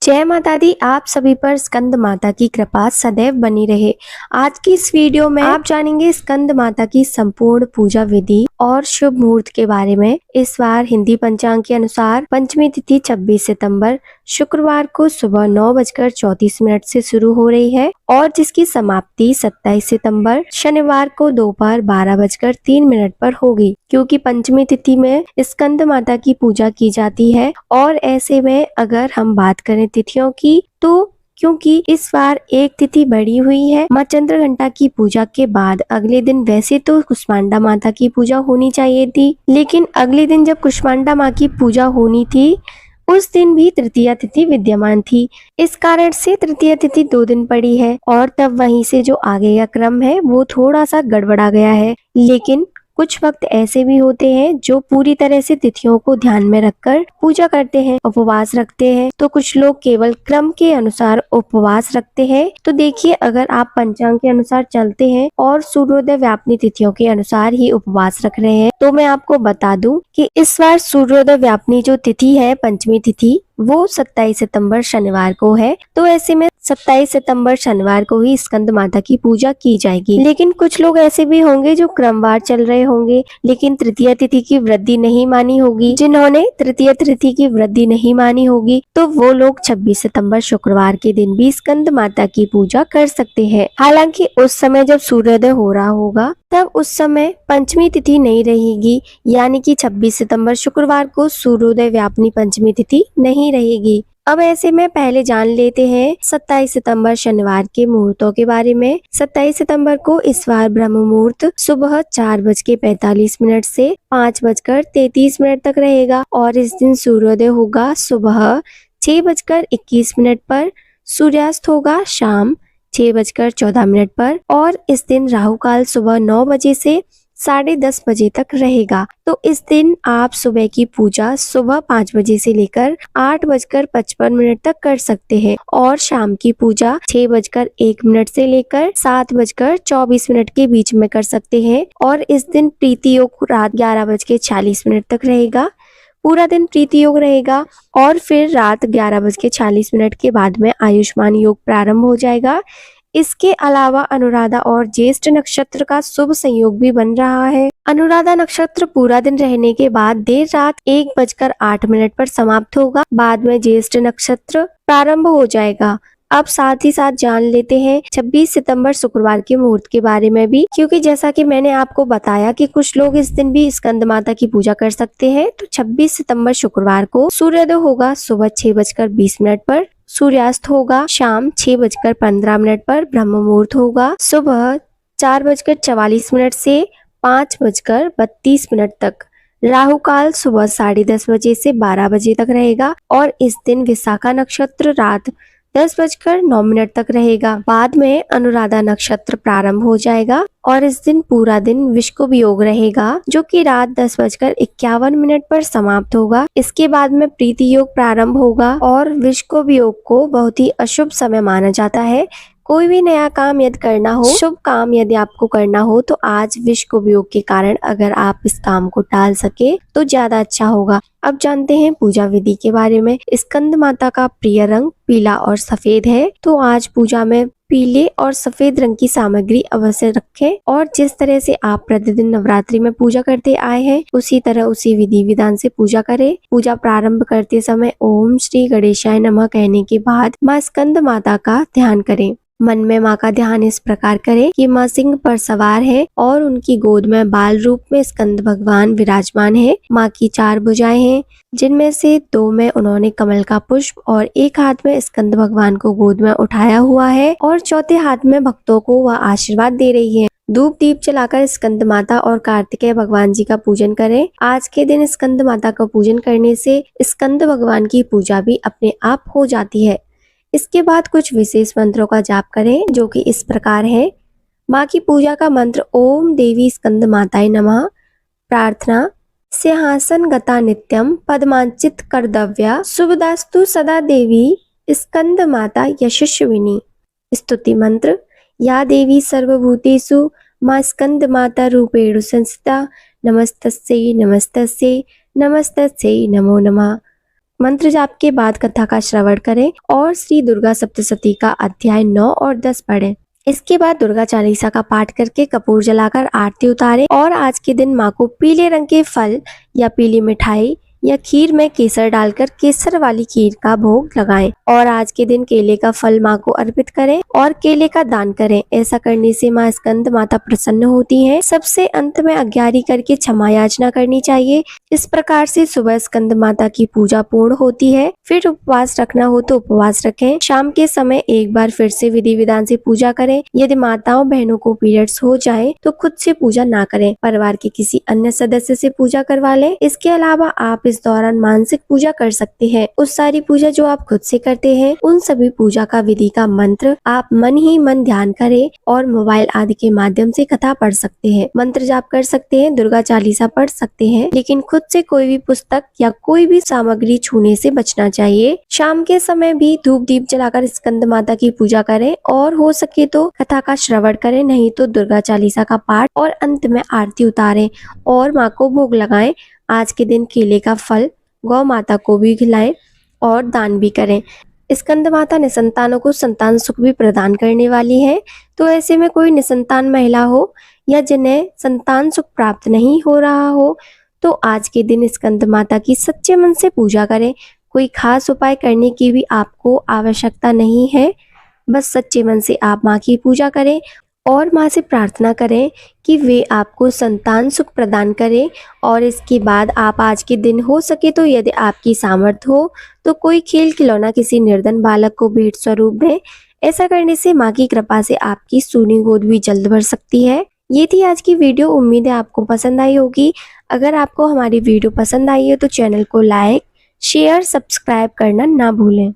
जय माता दी। आप सभी पर स्कंद माता की कृपा सदैव बनी रहे। आज की इस वीडियो में आप जानेंगे स्कंद माता की संपूर्ण पूजा विधि और शुभ मुहूर्त के बारे में। इस बार हिंदी पंचांग के अनुसार पंचमी तिथि 26 सितंबर शुक्रवार को सुबह 9:34 से शुरू हो रही है और जिसकी समाप्ति 27 सितंबर शनिवार को दोपहर 12:03 पर होगी। क्योंकि पंचमी तिथि में स्कंद माता की पूजा की जाती है और ऐसे में अगर हम बात करें तिथियों की तो क्योंकि इस बार एक तिथि बढ़ी हुई है माँ चंद्रघंटा की पूजा के बाद अगले दिन वैसे तो कुष्मांडा माता की पूजा होनी चाहिए थी, लेकिन अगले दिन जब कुष्मांडा माँ की पूजा होनी थी उस दिन भी तृतीया तिथि विद्यमान थी। इस कारण से तृतीया तिथि 2 दिन पड़ी है और तब वहीं से जो आगे का क्रम है वो थोड़ा सा गड़बड़ा गया है। लेकिन कुछ वक्त ऐसे भी होते हैं जो पूरी तरह से तिथियों को ध्यान में रखकर पूजा करते हैं, उपवास रखते हैं। तो कुछ लोग केवल क्रम के अनुसार उपवास रखते हैं। तो देखिए, अगर आप पंचांग के अनुसार चलते हैं और सूर्योदय व्यापनी तिथियों के अनुसार ही उपवास रख रहे हैं तो मैं आपको बता दूं कि इस बार सूर्योदय व्यापनी जो तिथि है पंचमी तिथि वो 27 सितंबर शनिवार को है। तो ऐसे में 27 सितंबर शनिवार को ही स्कंद माता की पूजा की जाएगी। लेकिन कुछ लोग ऐसे भी होंगे जो क्रमवार चल रहे होंगे लेकिन तृतीया तिथि की वृद्धि नहीं मानी होगी। जिन्होंने तृतीया तिथि की वृद्धि नहीं मानी होगी तो वो लोग 26 सितंबर शुक्रवार के दिन भी स्कंद माता की पूजा कर सकते हैं। हालांकि उस समय जब सूर्योदय हो रहा होगा तब उस समय पंचमी तिथि नहीं रहेगी, यानी कि 26 सितंबर शुक्रवार को सूर्योदय व्यापनी पंचमी तिथि नहीं रहेगी। अब ऐसे में पहले जान लेते हैं 27 सितंबर शनिवार के मुहूर्तों के बारे में। 27 सितंबर को इस बार ब्रह्म मुहूर्त सुबह 4:45 से 5:33 तक रहेगा और इस दिन सूर्योदय होगा सुबह 6:21 पर, सूर्यास्त होगा शाम 6:14 पर और इस दिन राहु काल सुबह 9 बजे से 10:30 बजे तक रहेगा। तो इस दिन आप सुबह की पूजा सुबह 5 बजे से लेकर 8:55 तक कर सकते हैं और शाम की पूजा 6:01 से लेकर 7:24 के बीच में कर सकते हैं और इस दिन प्रीति योग रात 11:46 तक रहेगा। पूरा दिन प्रीति योग रहेगा और फिर रात 11:46 के बाद में आयुष्मान योग प्रारंभ हो जाएगा। इसके अलावा अनुराधा और ज्येष्ठ नक्षत्र का शुभ संयोग भी बन रहा है। अनुराधा नक्षत्र पूरा दिन रहने के बाद देर रात 1:08 पर समाप्त होगा। बाद में ज्येष्ठ नक्षत्र प्रारंभ हो जाएगा। अब साथ ही साथ जान लेते हैं 26 सितंबर शुक्रवार के मुहूर्त के बारे में भी, क्योंकि जैसा कि मैंने आपको बताया कि कुछ लोग इस दिन भी स्कंद माता की पूजा कर सकते हैं। तो 26 सितंबर शुक्रवार को सूर्योदय होगा सुबह 6:20 पर, सूर्यास्त होगा शाम 6:15 पर, ब्रह्म मुहूर्त होगा सुबह 4:44 से 5:32 तक, राहु काल सुबह 10:30 बजे से 12 बजे तक रहेगा और इस दिन विशाखा नक्षत्र रात 10:09 तक रहेगा। बाद में अनुराधा नक्षत्र प्रारंभ हो जाएगा और इस दिन पूरा दिन विषुव योग रहेगा जो कि रात 10:51 पर समाप्त होगा। इसके बाद में प्रीति योग प्रारंभ होगा और विषुव योग को बहुत ही अशुभ समय माना जाता है। कोई भी नया काम यदि करना हो, शुभ काम यदि आपको करना हो तो आज विषुव योग के कारण अगर आप इस काम को टाल सके तो ज्यादा अच्छा होगा। अब जानते हैं पूजा विधि के बारे में। स्कंद माता का प्रिय रंग पीला और सफेद है, तो आज पूजा में पीले और सफेद रंग की सामग्री अवश्य रखें और जिस तरह से आप प्रतिदिन नवरात्रि में पूजा करते आए हैं उसी तरह उसी विधि विधान से पूजा करें। पूजा प्रारंभ करते समय ओम श्री गणेशाय नमः कहने के बाद माँ स्कंद माता का ध्यान करें। मन में माँ का ध्यान इस प्रकार करें कि माँ सिंह पर सवार है और उनकी गोद में बाल रूप में स्कंद भगवान विराजमान है। माँ की 4 भुजाएं हैं जिनमें से 2 में उन्होंने कमल का पुष्प और एक हाथ में स्कंद भगवान को गोद में उठाया हुआ है और चौथे हाथ में भक्तों को वह आशीर्वाद दे रही है। धूप दीप जलाकर स्कंद माता और कार्तिकेय भगवान जी का पूजन करें। आज के दिन स्कंद माता का पूजन करने से स्कंद भगवान की पूजा भी अपने आप हो जाती है। इसके बाद कुछ विशेष मंत्रों का जाप करें जो कि इस प्रकार है। माँ की पूजा का मंत्र ओम देवी स्कंद माताय नमः। प्रार्थना सिंहासन गता नित्यम पद्मांचित कर्तव्या शुभदास्तु सदा देवी स्कंद माता यशस्विनी। स्तुति मंत्र या देवी सर्वभूतेषु माँ स्कंद माता रूपेण संस्थिता नमस्तस्यै नमस्तस्यै नमस्तस्यै नमो नमः। मंत्र जाप के बाद कथा का श्रवण करें और श्री दुर्गा सप्तशती का अध्याय 9 और 10 पढ़ें। इसके बाद दुर्गा चालीसा का पाठ करके कपूर जलाकर आरती उतारें और आज के दिन माँ को पीले रंग के फल या पीली मिठाई या खीर में केसर डालकर केसर वाली खीर का भोग लगाएं और आज के दिन केले का फल माँ को अर्पित करें और केले का दान करें। ऐसा करने से माँ स्कंद माता प्रसन्न होती हैं। सबसे अंत में अग्यारी करके क्षमा याचना करनी चाहिए। इस प्रकार से सुबह स्कंद माता की पूजा पूर्ण होती है। फिर उपवास रखना हो तो उपवास रखें। शाम के समय एक बार फिर से विधि विधान से पूजा करें। यदि माताओं बहनों को पीरियड्स हो जाए तो खुद से पूजा ना करें, परिवार के किसी अन्य सदस्य से पूजा करवा लें। इसके अलावा आप इस दौरान मानसिक पूजा कर सकते हैं। उस सारी पूजा जो आप खुद से करते हैं उन सभी पूजा का विधि का मंत्र आप मन ही मन ध्यान करें और मोबाइल आदि के माध्यम से कथा पढ़ सकते हैं, मंत्र जाप कर सकते हैं, दुर्गा चालीसा पढ़ सकते हैं, लेकिन खुद से कोई भी पुस्तक या कोई भी सामग्री छूने से बचना चाहिए। शाम के समय भी धूप दीप जलाकर स्कंद माता की पूजा करें और हो सके तो कथा का श्रवण करें, नहीं तो दुर्गा चालीसा का पाठ और अंत में आरती उतारें और माँ को भोग लगाएं। आज के दिन केले का फल गौ माता को भी खिलाएं और दान भी करें। स्कंद माता निसंतानों को संतान सुख भी प्रदान करने वाली है। तो ऐसे में कोई निसंतान महिला हो या जिन्हें संतान सुख प्राप्त नहीं हो रहा हो तो आज के दिन स्कंद माता की सच्चे मन से पूजा करें। कोई खास उपाय करने की भी आपको आवश्यकता नहीं है, बस सच्चे मन से आप माँ की पूजा करें और माँ से प्रार्थना करें कि वे आपको संतान सुख प्रदान करें। और इसके बाद आप आज के दिन हो सके तो यदि आपकी सामर्थ्य हो तो कोई खेल खिलौना किसी निर्धन बालक को भेंट स्वरूप दें। ऐसा करने से माँ की कृपा से आपकी सूनी गोद भी जल्द भर सकती है। ये थी आज की वीडियो, उम्मीद है आपको पसंद आई होगी। अगर आपको हमारी वीडियो पसंद आई है तो चैनल को लाइक, शेयर, सब्सक्राइब करना ना भूलें।